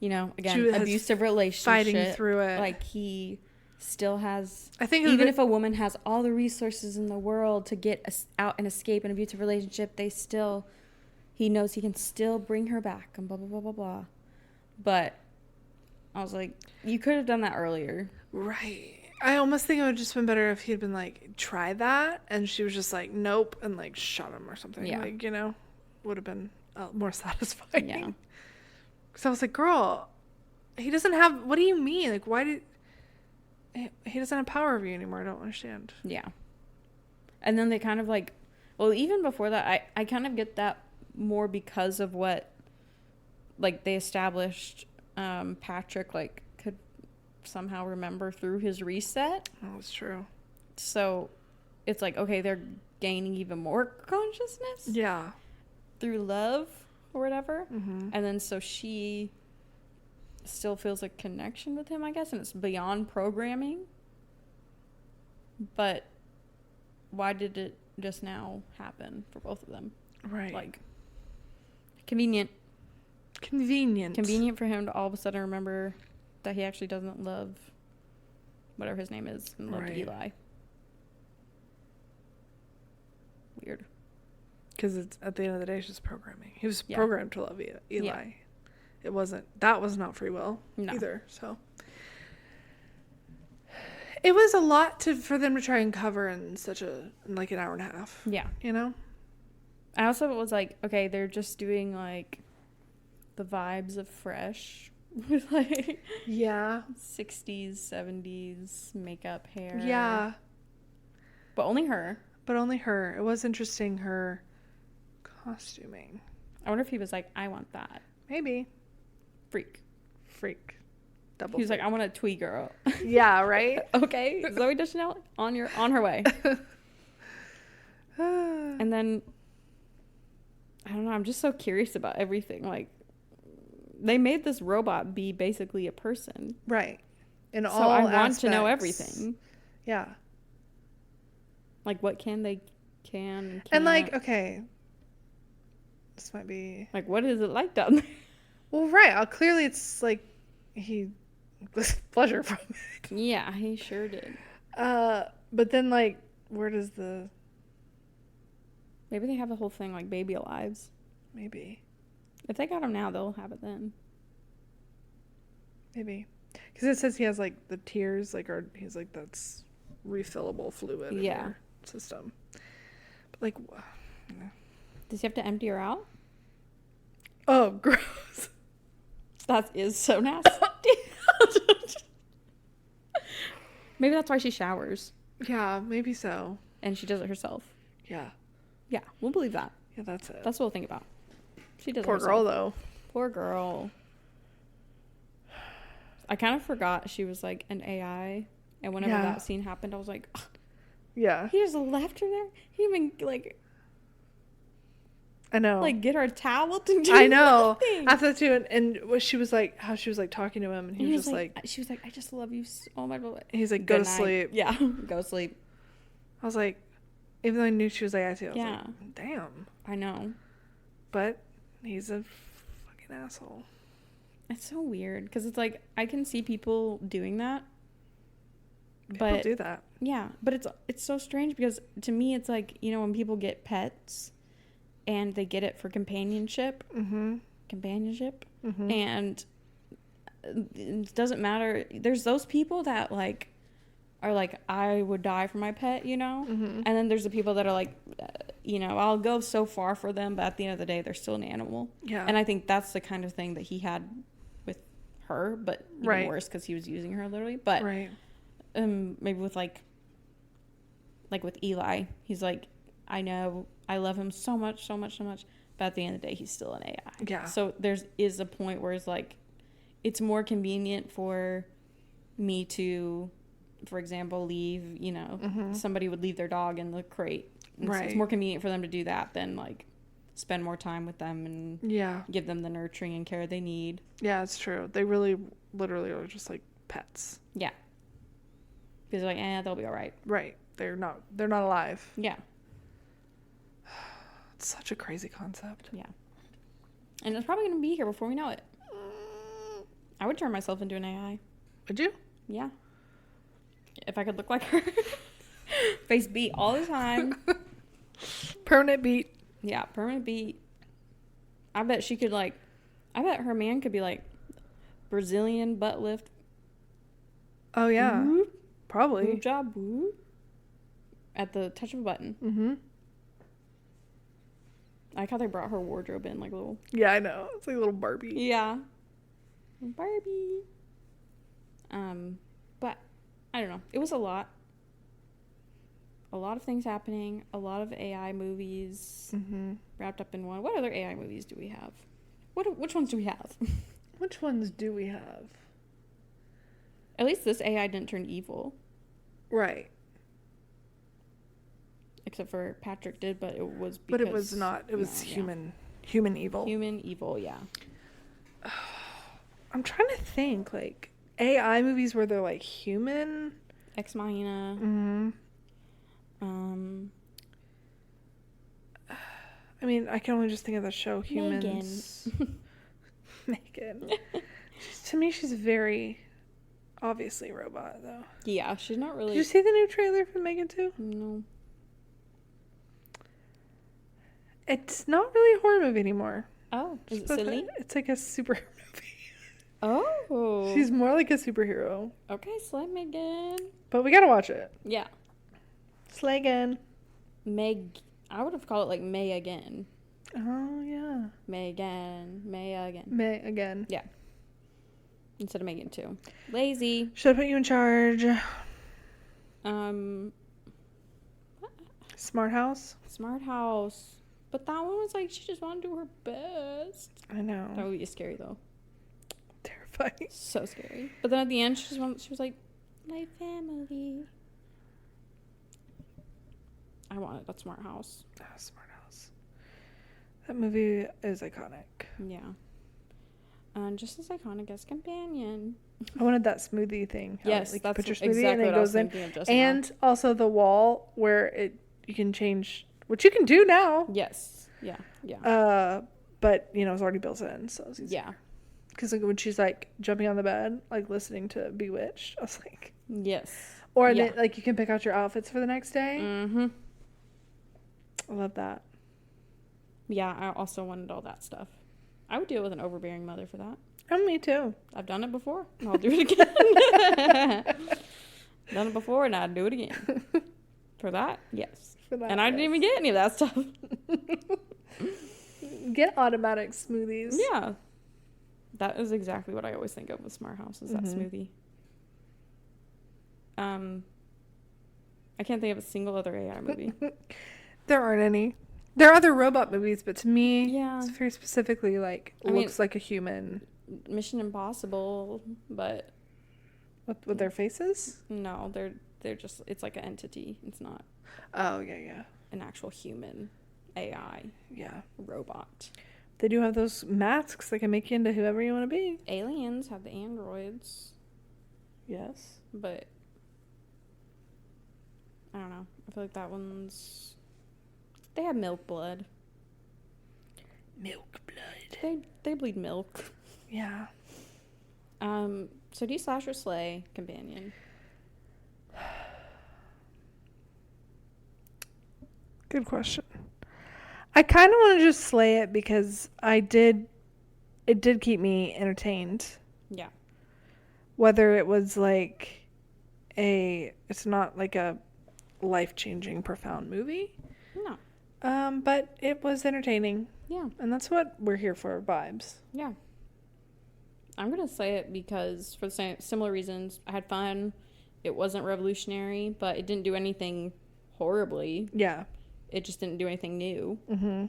again, abusive relationship, fighting through it. Like he still has. I think even if a woman has all the resources in the world to get out and escape an abusive relationship, he knows he can still bring her back and blah blah blah blah blah. But I was like, you could have done that earlier. Right. I almost think it would have just been better if he had been like, try that. And she was just like, nope. And like shot him or something. Yeah. Like, would have been more satisfying. Yeah. Because I was like, girl, he doesn't have, what do you mean? Like, he doesn't have power over you anymore. I don't understand. Yeah. And then they kind of like, well, even before that, I kind of get that more because of what, like, they established Patrick, like, could somehow remember through his reset. Oh, that's true. So it's like, okay, they're gaining even more consciousness. Yeah. Through love or whatever. Mm-hmm. And then so she still feels a connection with him, I guess, and it's beyond programming. But why did it just now happen for both of them? Right. Like, convenient for him to all of a sudden remember that he actually doesn't love whatever his name is and loved Eli. Weird. Because it's at the end of the day, it's just programming. He was programmed to love Eli. Yeah. That was not free will either. So it was a lot for them to try and cover in like an hour and a half. Yeah. I also was like, okay, they're just doing like the vibes of Fresh with like 60s, 70s makeup, hair. Yeah. But only her. It was interesting, her costuming. I wonder if he was like, I want that. Maybe. Freak. Double. He was like, I want a twee girl. Yeah, right? Okay. Zooey Deschanel on her way. And then I don't know, I'm just so curious about everything. Like, they made this robot be basically a person. Right. In all I aspects. want to know everything. Yeah. Like, what they can and can't. And, like, okay. This might be... Like, what is it like down there? Well, right. Clearly, it's, like, he was pleasure from it. Yeah, he sure did. But then, like, where does the... Maybe they have the whole thing, like, baby lives. Maybe. If they got him now, they'll have it then. Maybe. Because it says he has, like, the tears, like, he's like, that's refillable fluid in your system. But, like, does he have to empty her out? Oh, gross. That is so nasty. Maybe that's why she showers. Yeah, maybe so. And she does it herself. Yeah. Yeah, we'll believe that. Yeah, that's it. That's what we'll think about. She does. Poor girl, though. Poor girl. I kind of forgot she was like an AI, and whenever that scene happened, I was like, oh, yeah, he just left her there. He even like, I know, like get her a towel to do. I know. After that too, and what she was like, how she was like talking to him, and he was just like, she was like, I just love you so much. He's like, go to sleep. Yeah, go sleep. I was like, even though I knew she was like, I was like, damn. I know. But he's a fucking asshole. It's so weird because it's like I can see people doing that. People do that. Yeah, but it's so strange because to me it's like, when people get pets and they get it for companionship. Mm-hmm. And it doesn't matter. There's those people that like are like, I would die for my pet, you know? Mm-hmm. And then there's the people that are like, I'll go so far for them, but at the end of the day, they're still an animal. Yeah. And I think that's the kind of thing that he had with her, but even worse because he was using her literally. But maybe with like with Eli, he's like, I know I love him so much, but at the end of the day, he's still an AI. Yeah. So is a point where it's like, it's more convenient for me to, for example, leave, somebody would leave their dog in the crate. So it's more convenient for them to do that than like spend more time with them and give them the nurturing and care they need. Yeah, it's true. They really literally are just like pets. Yeah. Because like, they'll be all right. Right. They're not alive. Yeah. It's such a crazy concept. Yeah. And it's probably going to be here before we know it. I would turn myself into an AI. Would you? Yeah. If I could look like her. Face beat all the time. Permanent beat. Yeah, permanent beat. I bet she could I bet her man could be like Brazilian butt lift. Oh yeah. Whoop. Probably. Good job. Whoop. At the touch of a button. Mm-hmm. I like how they brought her wardrobe in like a little. Yeah, I know. It's like a little Barbie. Yeah. Barbie. But I don't know. It was a lot. A lot of things happening. A lot of AI movies wrapped up in one. What other AI movies do we have? Which ones do we have? Which ones do we have? At least this AI didn't turn evil. Right. Except for Patrick did, but it was because... But it was not. It was human evil. Human evil, yeah. I'm trying to think, like, AI movies where they're, like, human. Ex Machina. Mm-hmm. I mean, I can only just think of the show Humans. Megan. To me, she's very obviously a robot, though. Yeah, she's not really... Did you see the new trailer for Megan 2? No. It's not really a horror movie anymore. Oh, is it silly? It's like a superhero movie. Oh. She's more like a superhero. Okay, Slay Megan. But we gotta watch it. Yeah. Slay again. I would have called it like May again. Oh, yeah. May again. Yeah. Instead of Megan 2. Lazy. Should I put you in charge? Smart House. But that one was like, she just wanted to do her best. I know. That would be scary, though. Terrifying. So scary. But then at the end, she was like, my family. I wanted that Smart House. Smart House. That movie is iconic. Yeah. And just as iconic as Companion. I wanted that smoothie thing. Yes, like, that's you put your smoothie exactly and what it goes I was thinking of. And also the wall where you can change, which you can do now. Yes. Yeah. But it's already built in, so it's easier. Yeah. Because when she's like jumping on the bed, like listening to Bewitched, I was like, yes. Or you can pick out your outfits for the next day. Mm-hmm. I love that. Yeah, I also wanted all that stuff. I would deal with an overbearing mother for that. Oh, me too. I've done it before, and I'll do it again. Done it before, and I'd do it again. For that, yes. And I didn't even get any of that stuff. Get automatic smoothies. Yeah. That is exactly what I always think of with Smart House, is that smoothie. I can't think of a single other AI movie. There aren't any. There are other robot movies, but to me, it's very specifically looks like a human. Mission Impossible, but with their faces? No, they're just, it's like an entity. It's not. Oh yeah. An actual human AI. Yeah. Robot. They do have those masks that can make you into whoever you want to be. Aliens have the androids. Yes. But I don't know. I feel like that one's... They have milk blood. Milk blood. They bleed milk. Yeah. So do you slash or slay Companion? Good question. I kind of want to just slay it because it did keep me entertained. Yeah. whether it was like it's not like a life-changing, profound movie. No. But it was entertaining. Yeah. And that's what we're here for, vibes. Yeah. I'm going to say it because for the similar reasons. I had fun. It wasn't revolutionary, but it didn't do anything horribly. Yeah. It just didn't do anything new. Mm-hmm.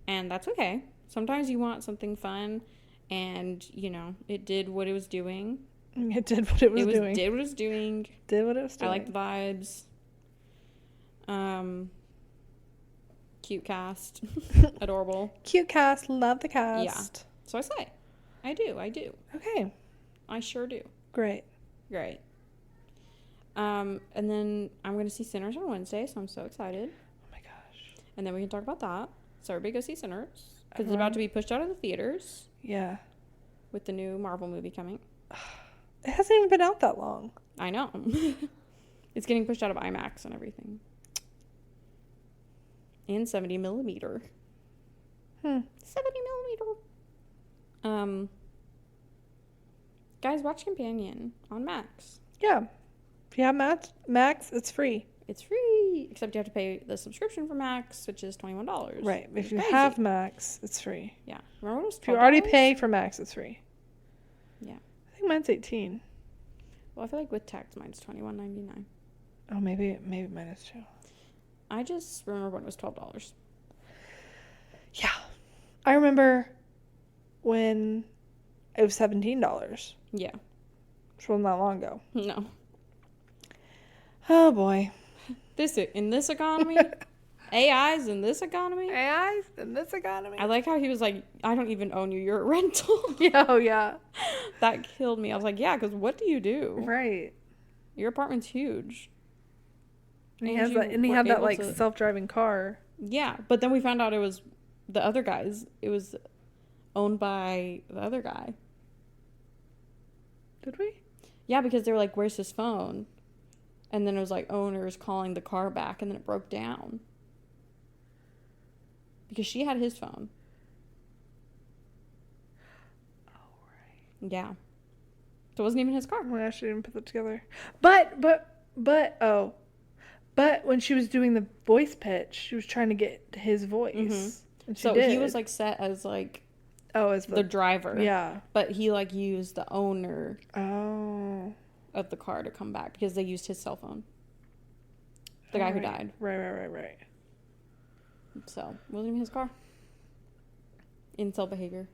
And that's okay. Sometimes you want something fun, and, you know, it did what it was doing. It did what it was doing. Did what it was doing. Did what it was doing. I like the vibes. Cute cast. Adorable. Cute cast. Love the cast. Yeah. So I say. I do. Okay. I sure do. Great. And then I'm going to see Sinners on Wednesday, so I'm so excited. Oh my gosh. And then we can talk about that. So everybody go see Sinners. Because it's about to be pushed out of the theaters. Yeah. With the new Marvel movie coming. It hasn't even been out that long. I know. It's getting pushed out of IMAX and everything. And 70 millimeter. 70 millimeter. Guys, watch Companion on Max. Yeah. If you have Max, it's free. It's free. Except you have to pay the subscription for Max, which is $21. Right. If you have Max, it's free. Yeah. Remember when it was $12? If you already pay for Max, it's free. Yeah. I think mine's 18. Well, I feel like with tax, mine's $21.99. Oh, maybe mine is too. I just remember when it was $12. Yeah. I remember when it was $17. Yeah. Which wasn't that long ago. No. Oh, boy. In this economy? AIs in this economy? AIs in this economy? I like how he was like, I don't even own you. You're a rental. Yeah, oh, yeah. That killed me. I was like, yeah, because what do you do? Right. Your apartment's huge. And he had that like self-driving car. Yeah, but then we found out it was the other guy's. It was owned by the other guy. Did we? Yeah, because they were like, where's his phone? And then it was like, owners calling the car back, and then it broke down. Because she had his phone. Oh, right. Yeah. So it wasn't even his car. Oh my gosh, I didn't put that together. But when she was doing the voice pitch, she was trying to get his voice. Mm-hmm. And so he was like set as like as the driver. Yeah. But he like used the owner of the car to come back because they used his cell phone. The guy who died. Right. So it wasn't even his car. Incel behavior.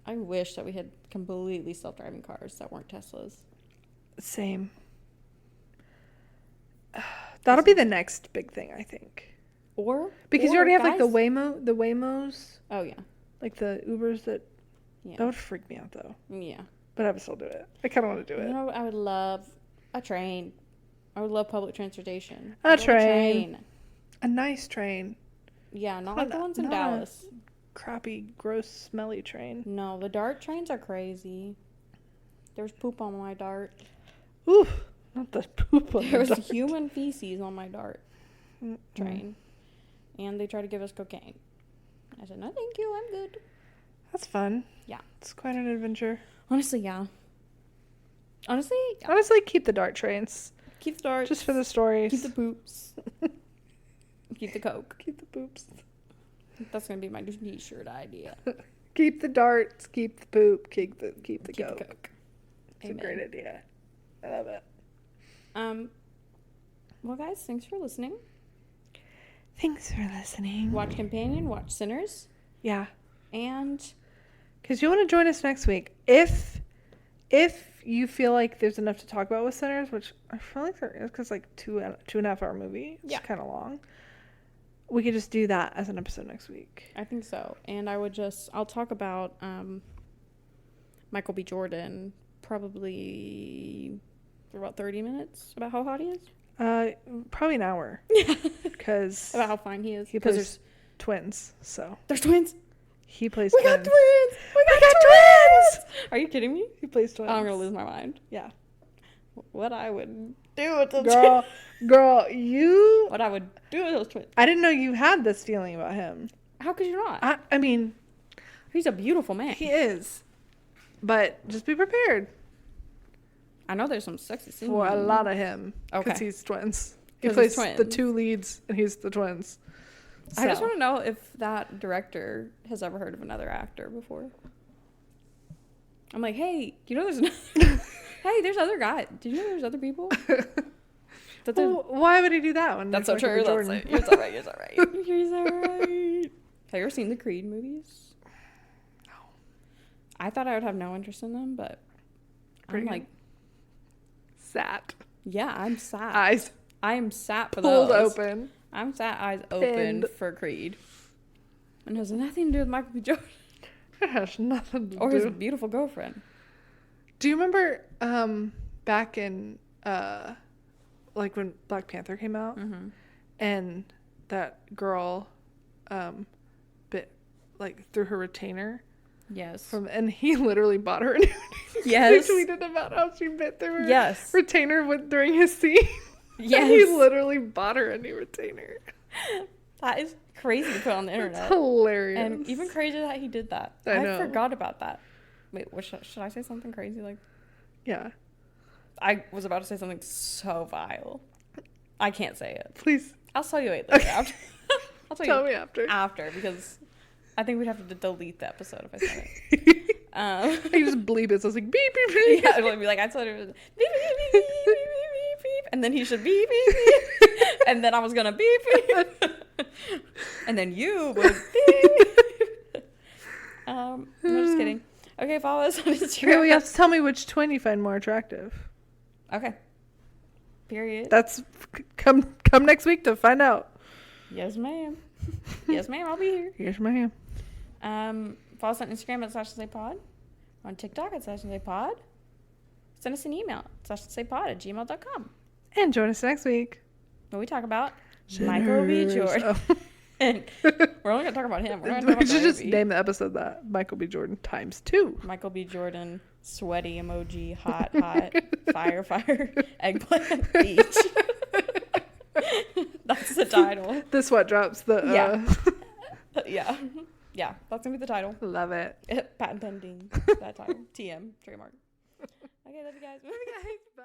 I wish that we had completely self-driving cars that weren't Teslas. Same. That'll be the next big thing, I think. Because you already have like the Waymos. Oh yeah. Like the Ubers that. Yeah. That would freak me out though. Yeah. But I would still do it. I kind of want to do it. You know, I would love a train. I would love public transportation. A train. A nice train. Yeah, not like the ones in Dallas. Crappy, gross, smelly train. No, the DART trains are crazy. There's poop on my DART. Oof. Not the poop on There was the DART. human feces on my DART train. And they tried to give us cocaine. I said, no, thank you. I'm good. That's fun. Yeah. It's quite an adventure. Honestly, yeah. Honestly, keep the DART trains. Keep the darts. Just for the stories. Keep the poops. Keep the coke. Keep the poops. That's going to be my t-shirt idea. Keep the darts. Keep the poop. Keep the coke. The coke. It's a great idea. I love it. Well, guys, thanks for listening. Watch Companion. Watch Sinners. Yeah. And because you want to join us next week. If you feel like there's enough to talk about with Sinners, which I feel like there is, because like 2.5 hour movie. It's kind of long. We could just do that as an episode next week. I think so. And I'll talk about Michael B. Jordan probably for about 30 minutes about how hot he is. Probably an hour. Because about how fine he is. He plays twins, so. There's twins? He plays twins. We got twins! Are you kidding me? He plays twins. I'm going to lose my mind. Yeah. What I would do with those twins. Girl, you... What I would do with those twins. I didn't know you had this feeling about him. How could you not? I mean... He's a beautiful man. He is. But just be prepared. I know there's some sexy scenes. For a lot of him. Okay. Because he's twins. He plays the 2 leads, and he's the twins. So. I just want to know if that director has ever heard of another actor before. I'm like, hey, you know there's another... hey, there's other guys. Did you know there's other people? Well, why would he do that one? That's so true. You're all right. You're all right. You're all right. Have you ever seen the Creed movies? No. I thought I would have no interest in them, but I'm like... Sat. Yeah, I'm sat. Eyes. I am sat for pulled those. Open. I'm sat eyes open for Creed. And it has nothing to do with Michael B. Jordan. It has nothing to do. Or his beautiful girlfriend. Do you remember back in like when Black Panther came out and that girl bit like through her retainer? Yes. And he literally bought her a new Yes. He tweeted about how she bit through her yes. retainer during his scene. Yes. He literally bought her a new retainer. That is crazy to put on the internet. It's hilarious. And even crazier that he did that. I know. Forgot about that. Wait, should I say something crazy? Like, yeah. I was about to say something so vile. I can't say it. Please. I'll tell you later. Okay. After. I'll tell me after. After, because I think we'd have to delete the episode if I said it. I just bleep it, so it's like beep beep beep. Yeah, it'll be like I told her beep beep beep beep beep beep beep beep, and then he should beep beep beep, and then I was gonna beep beep, and then you would beep. I'm just kidding. Okay, follow us on Instagram. Okay, well, you have to tell me which twin you find more attractive. Okay. Period. That's come next week to find out. Yes, ma'am. Yes, ma'am. I'll be here. Yes, ma'am. Follow us on Instagram at slashandslaypod. On TikTok at slashandslaypod. Send us an email at slashandslaypod@gmail.com. And join us next week. When we talk about Michael B. Jordan. Oh. And we're only going to talk about him. We're not gonna talk We about should just Ivy. name the episode that. Michael B. Jordan ×2. Michael B. Jordan, sweaty emoji, hot, fire, eggplant, beach. That's the title. The sweat drops. Yeah. Yeah, that's going to be the title. Love it. Patent pending. That title. TM, trademark. Okay, love you guys. Love you guys. Bye.